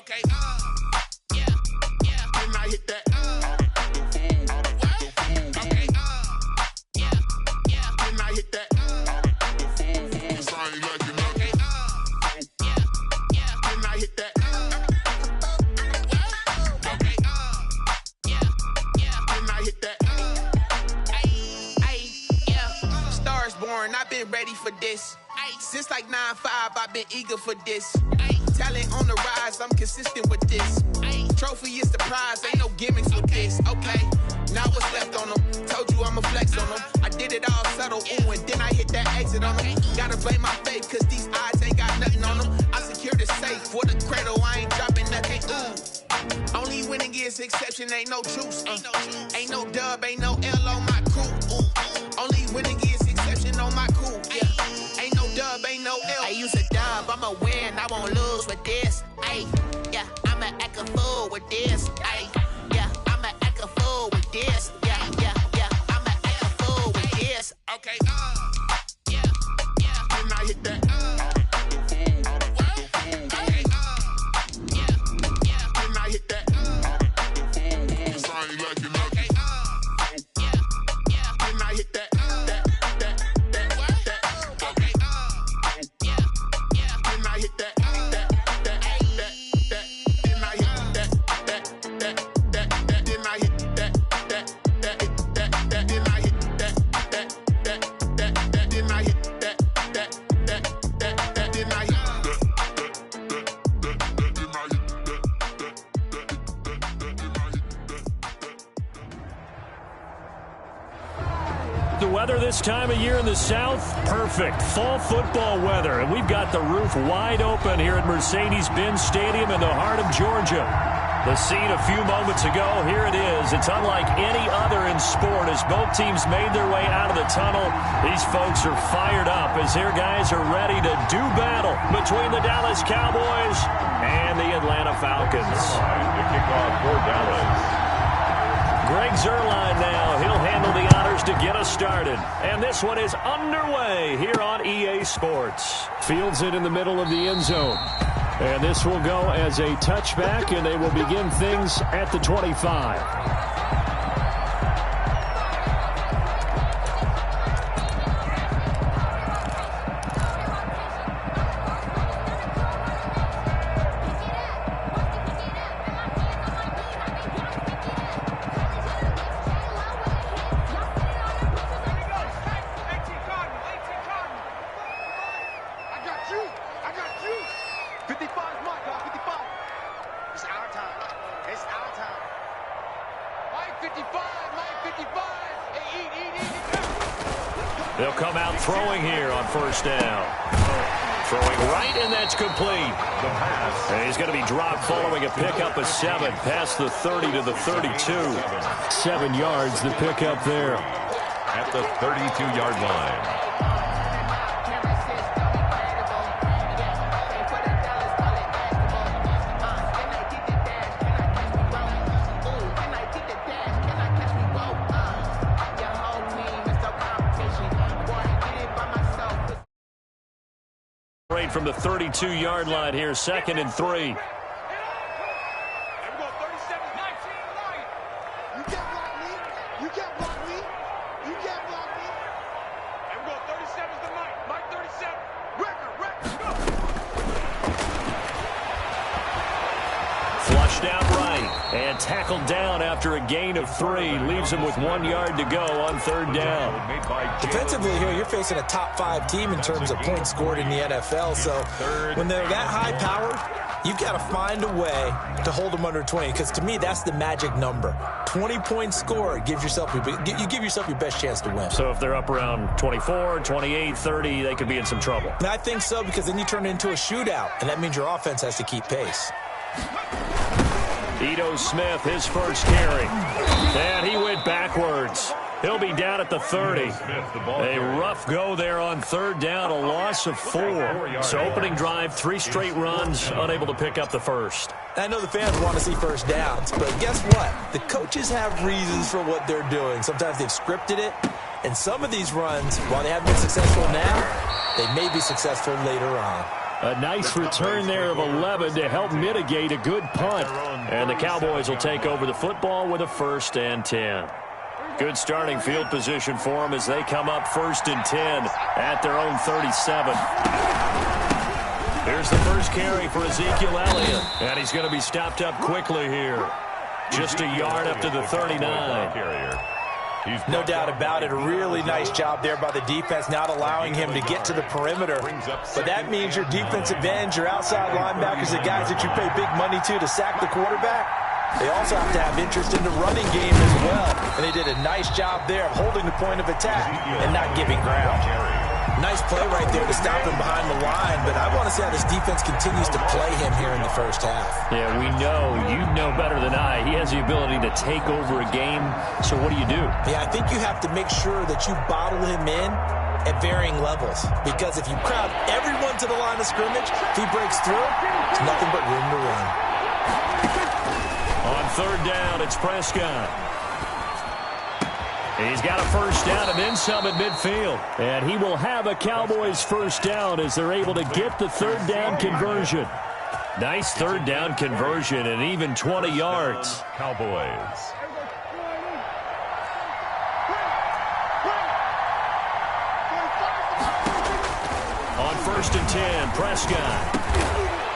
Okay. Yeah. Then I hit that. Okay. Yeah. Then I hit that. Sound like you know. Okay. Yeah. Then I hit that. Okay. Yeah. Then I hit that. Yeah. Stars born. I've been ready for this. Since like 9-5, I've been eager for this. Talent on the rise, I'm consistent with this. Trophy is the prize, ain't no gimmicks with this. Okay, now what's left on them? Told you I'ma flex on them. I did it all subtle, ooh, and then I hit that exit on them. Gotta blame my faith, cause these odds ain't got nothing on them. I secured the safe for the cradle, I ain't dropping nothing, ooh. Only winning is exception, ain't no truce. Ain't no dub, ain't no L on my crew, ooh. Only winning is exception on my crew, yeah. Ain't no dub, ain't no L. I use a dub, I'ma win, I won't lose with this. Ay, yeah, I'ma act a fool with this. Ay, yeah, I'ma act a fool with this. Yeah, I'ma act a fool with this. Okay, yeah, then I hit that. Okay, yeah, then I hit that. Sound like you know. Okay, yeah, then I hit that. The weather this time of year in the South, perfect. Fall football weather, and we've got the roof wide open here at Mercedes-Benz Stadium in the heart of Georgia. The scene a few moments ago, here it is. It's unlike any other in sport as both teams made their way out of the tunnel. These folks are fired up as their guys are ready to do battle between the Dallas Cowboys and the Atlanta Falcons. The kickoff for Dallas. Greg Zuerlein now. He'll handle the honors to get us started. And this one is underway here on EA Sports. Fields it in the middle of the end zone. And this will go as a touchback, and they will begin things at the 25. They'll come out throwing here on first down. Throwing right, and that's complete. And he's going to be dropped following a pickup of 7 past the 30 to the 32. 7 yards, the pickup there. At the 32-yard line. From the 32-yard line here, 2nd and 3. Flushed out right and tackled down after a gain of 3. Leaves him with 1 yard to go on 3rd down. Defensively here, you're facing a top-5 team in terms of points scored in the NFL. So when they're that high-powered, you've got to find a way to hold them under 20. Because to me, that's the magic number. 20 points scored gives yourself you give yourself your best chance to win. So if they're up around 24, 28, 30, they could be in some trouble. And I think so, because then you turn it into a shootout, and that means your offense has to keep pace. Ito Smith, his first carry. And he went backwards. He'll be down at the 30. A rough go there on 3rd down, a loss of 4. So opening drive, 3 straight runs, unable to pick up the first. I know the fans want to see first downs, but guess what? The coaches have reasons for what they're doing. Sometimes they've scripted it, and some of these runs, while they haven't been successful now, they may be successful later on. A nice return there of 11 to help mitigate a good punt. And the Cowboys will take over the football with a 1st and 10. Good starting field position for them as they come up 1st and 10 at their own 37. Here's the first carry for Ezekiel Elliott. And he's going to be stopped up quickly here. Just a yard up to the 39. No doubt about it. A really nice job there by the defense, not allowing him to get to the perimeter. But that means your defensive ends, your outside linebackers, the guys that you pay big money to sack the quarterback, they also have to have interest in the running game as well. And they did a nice job there of holding the point of attack and not giving ground. Nice play right there to stop him behind the line, but I want to see how this defense continues to play him here in the first half. Yeah, we know. You know better than I. He has the ability to take over a game, so what do you do? Yeah, I think you have to make sure that you bottle him in at varying levels, because if you crowd everyone to the line of scrimmage, if he breaks through, it's nothing but room to run. On 3rd down, it's Prescott. He's got a 1st down and then some at midfield. And he will have a Cowboys 1st down as they're able to get the 3rd down conversion. Nice 3rd down conversion and even 20 yards. Cowboys. On 1st and 10, Prescott.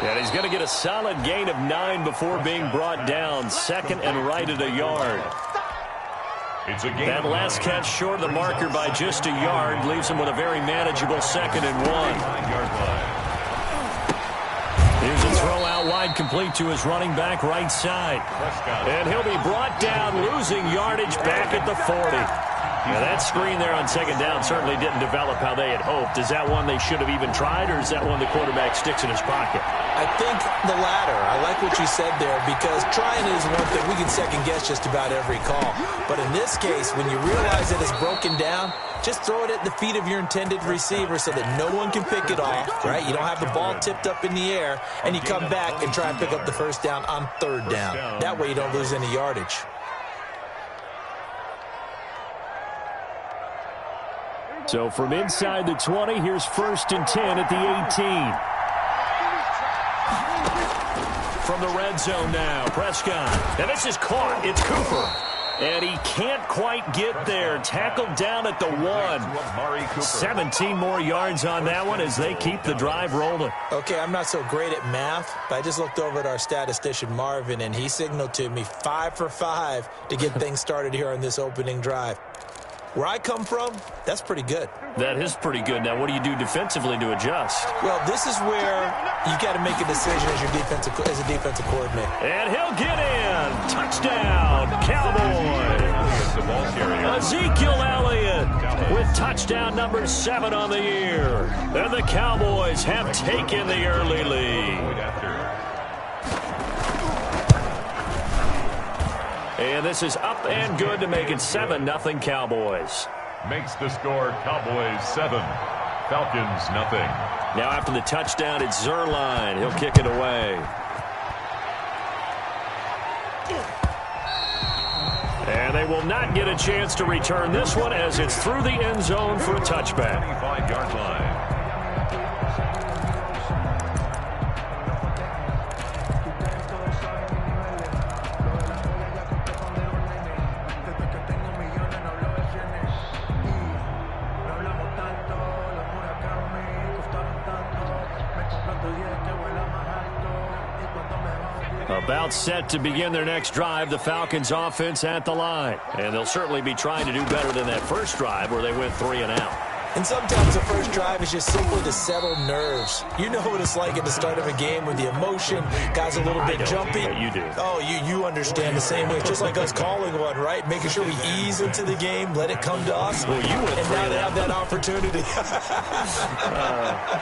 And he's going to get a solid gain of 9 before being brought down. 2nd and right at a yard. That last catch short of the marker by just a yard leaves him with a very manageable 2nd and 1. Here's a throw out wide, complete to his running back right side. And he'll be brought down, losing yardage back at the 40. Now that screen there on 2nd down certainly didn't develop how they had hoped. Is that one they should have even tried, or is that one the quarterback sticks in his pocket? I think the latter. I like what you said there, because trying is one thing. We can second guess just about every call. But in this case, when you realize that it's broken down, just throw it at the feet of your intended receiver so that no one can pick it off, right? You don't have the ball tipped up in the air, and you come back and try and pick up the 1st down on 3rd down. That way you don't lose any yardage. So from inside the 20, here's 1st and 10 at the 18. From the red zone now, Prescott. And this is caught. It's Cooper. And he can't quite get there. Tackled down at the 1. 17 more yards on that one as they keep the drive rolling. Okay, I'm not so great at math, but I just looked over at our statistician, Marvin, and he signaled to me 5 for 5 to get things started here on this opening drive. Where I come from, that's pretty good. That is pretty good. Now, what do you do defensively to adjust? Well, this is where you got to make a decision as a defensive coordinator. And he'll get in. Touchdown, Cowboys. Ezekiel Elliott with touchdown number 7 on the year. And the Cowboys have taken the early lead. And this is up and good to make it 7-0 Cowboys. Makes the score Cowboys 7, Falcons 0. Now after the touchdown, it's Zerline. He'll kick it away. And they will not get a chance to return this one as it's through the end zone for a touchback. 25-yard line. About set to begin their next drive, the Falcons offense at the line. And they'll certainly be trying to do better than that first drive where they went 3 and out. And sometimes the first drive is just simply to settle nerves. You know what it's like at the start of a game with the emotion, guys a little bit jumpy. Yeah, you do. Oh, you understand the same way. It's just like us calling one, right? Making sure we ease into the game, let it come to us. Well, you went and now they have that opportunity.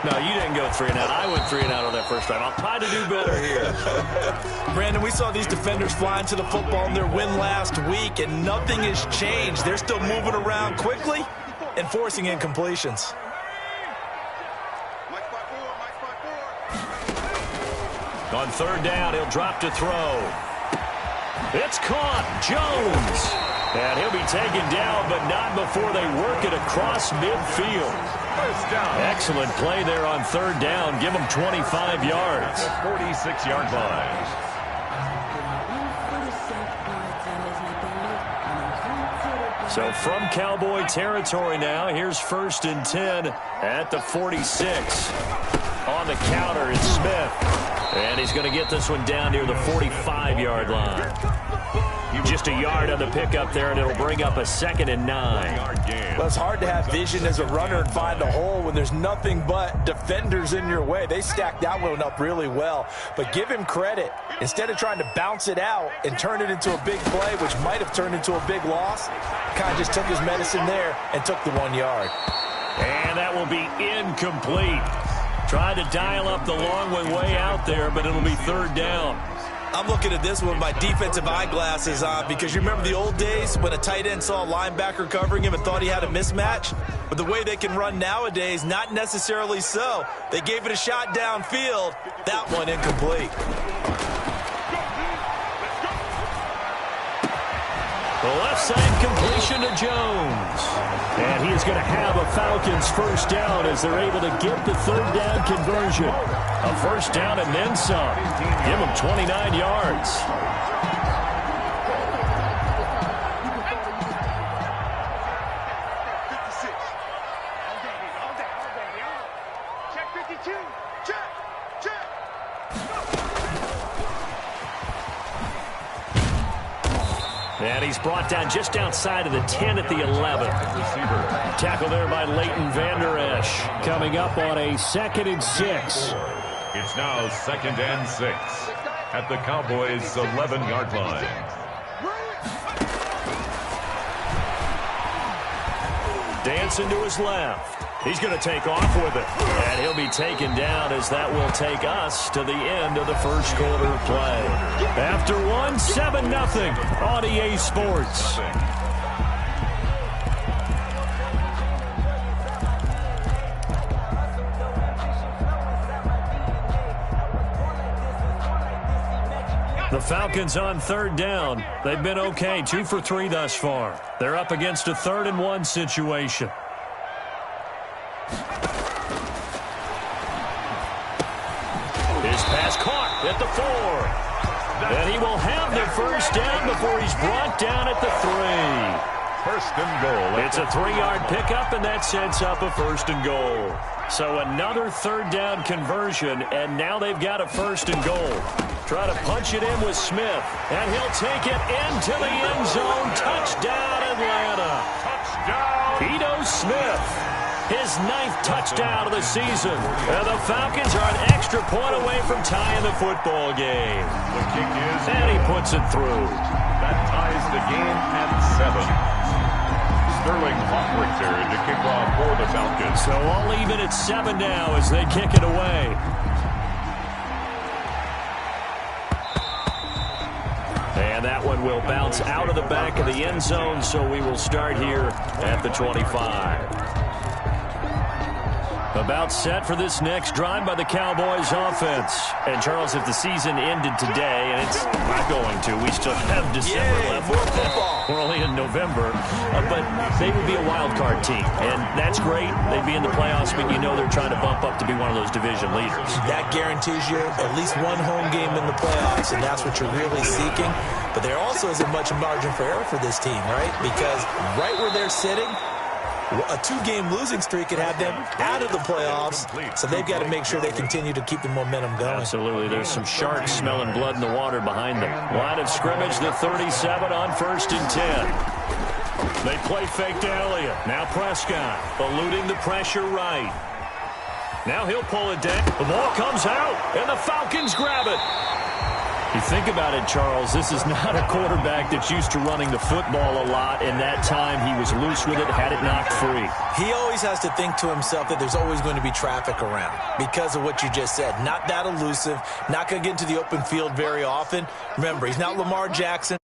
No, you didn't go 3 and out. I went 3 and out on that first drive. I'll try to do better here. Brandon, we saw these defenders flying to the football in their win last week, and nothing has changed. They're still moving around quickly and forcing incompletions. On 3rd down, he'll drop to throw. It's caught. Jones. And he'll be taken down, but not before they work it across midfield. First down. Excellent play there on third down. Give them 25 yards. 46-yard line. So from Cowboy territory now, here's 1st and 10 at the 46. On the counter is Smith. And he's going to get this one down near the 45-yard line. Just a yard on the pickup there, and it'll bring up a 2nd and 9. Well, it's hard to have vision as a runner and find a hole when there's nothing but defenders in your way. They stacked that one up really well. But give him credit. Instead of trying to bounce it out and turn it into a big play, which might have turned into a big loss, kind of just took his medicine there and took the 1 yard. And that will be incomplete. Tried to dial up the long way out there, but it'll be 3rd down. I'm looking at this with my defensive eyeglasses on because you remember the old days when a tight end saw a linebacker covering him and thought he had a mismatch? But the way they can run nowadays, not necessarily so. They gave it a shot downfield. That one incomplete. The left side completion to Jones. And he is going to have a Falcons 1st down as they're able to get the 3rd down conversion. A 1st down and then some. Give them 29 yards. And he's brought down just outside of the 10 at the 11. Tackle there by Leighton Vander Esch. Coming up on a 2nd and 6. It's now 2nd and 6 at the Cowboys' 11-yard line. Dancing to his left. He's going to take off with it. And he'll be taken down as that will take us to the end of the 1st quarter of play. After 7-0 on EA Sports. The Falcons on 3rd down. They've been okay, 2 for 3 thus far. They're up against a 3rd and 1 situation. His pass caught at the 4. And he will have the 1st down before he's brought down at the 3. 1st and goal. It's a 3-yard pickup, and that sets up a 1st and goal. So another 3rd down conversion, and now they've got a 1st and goal. Try to punch it in with Smith, and he'll take it into the end zone. Touchdown, Atlanta. Touchdown. Ito Smith, his 9th touchdown of the season. And the Falcons are an extra point away from tying the football game. The kick is And he puts it through. That ties the game at 7. Sterling Hoffrichter to kick off for the Falcons. So all even at 7 now as they kick it away. And that one will bounce out of the back of the end zone, so we will start here at the 25. About set for this next drive by the Cowboys offense. And, Charles, if the season ended today, and it's not going to, we still have December left. More football. We're only in November. But they would be a wild card team. And that's great. They'd be in the playoffs, but you know they're trying to bump up to be one of those division leaders. That guarantees you at least one home game in the playoffs, and that's what you're really seeking. But there also isn't much margin for error for this team, right? Because right where they're sitting, a 2-game losing streak could have them out of the playoffs, so they've got to make sure they continue to keep the momentum going. Absolutely. There's some sharks smelling blood in the water behind them. Line of scrimmage, the 37 on 1st and 10. They play fake to Elliott. Now Prescott eluding the pressure right. Now he'll pull it down. The ball comes out, and the Falcons grab it. You think about it, Charles, this is not a quarterback that's used to running the football a lot, and that time he was loose with it, had it knocked free. He always has to think to himself that there's always going to be traffic around because of what you just said. Not that elusive, not going to get into the open field very often. Remember, he's not Lamar Jackson.